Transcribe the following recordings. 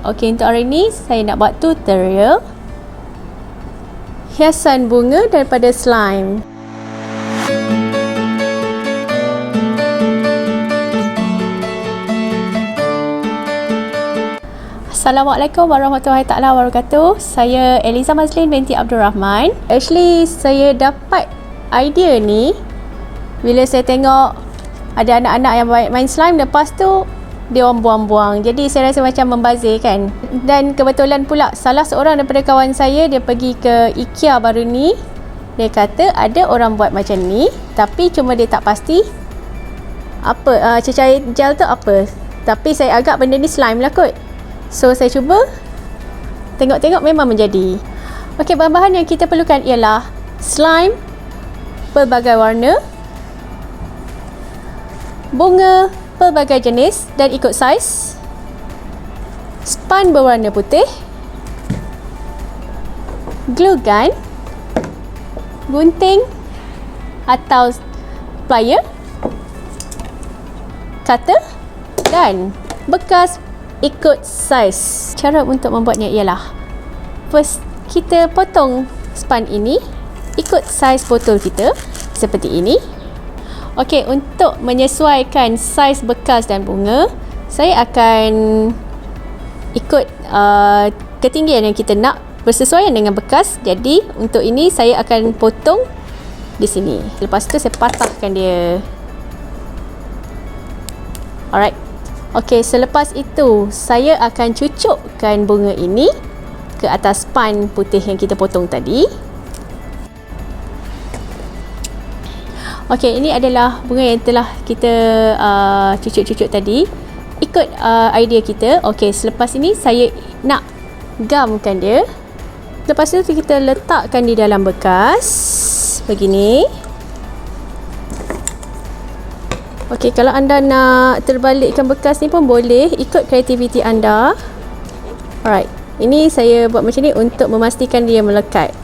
Okey, untuk hari ni saya nak buat tutorial hiasan bunga daripada slime. Assalamualaikum warahmatullahi taala wabarakatuh. Saya Eliza Mazlin binti Abdul Rahman. Actually, saya dapat idea ni bila saya tengok ada anak-anak yang main slime, lepas tu dia orang buang-buang. Jadi saya rasa macam membazir kan. Dan kebetulan pula salah seorang daripada kawan saya, dia pergi ke IKEA baru ni. Dia kata ada orang buat macam ni, tapi cuma dia tak pasti apa cecair gel tu apa. Tapi saya agak benda ni slime lah kot. So saya cuba, tengok-tengok memang menjadi. Okey, bahan-bahan yang kita perlukan ialah slime pelbagai warna, bunga pelbagai jenis dan ikut saiz, span berwarna putih, glue gun, gunting atau plier, cutter dan bekas ikut saiz. Cara untuk membuatnya ialah, first kita potong span ini ikut saiz botol kita seperti ini. Okey, untuk menyesuaikan saiz bekas dan bunga, saya akan ikut ketinggian yang kita nak bersesuaian dengan bekas. Jadi untuk ini saya akan potong di sini. Lepas tu saya patahkan dia. Alright. Okey, selepas itu saya akan cucukkan bunga ini ke atas span putih yang kita potong tadi. Okey, ini adalah bunga yang telah kita cucuk-cucuk tadi. Ikut idea kita. Okey, selepas ini saya nak gamkan dia. Lepas tu kita letakkan di dalam bekas begini. Okey, kalau anda nak terbalikkan bekas ni pun boleh, ikut kreativiti anda. Alright, ini saya buat macam ni untuk memastikan dia melekat.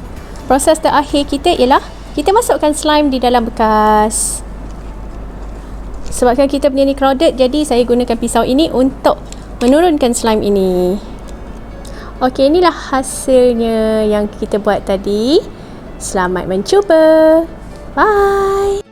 Proses terakhir kita ialah kita masukkan slime di dalam bekas. Sebabkan kita punya ni crowded, jadi saya gunakan pisau ini untuk menurunkan slime ini. Okey, inilah hasilnya yang kita buat tadi. Selamat mencuba. Bye.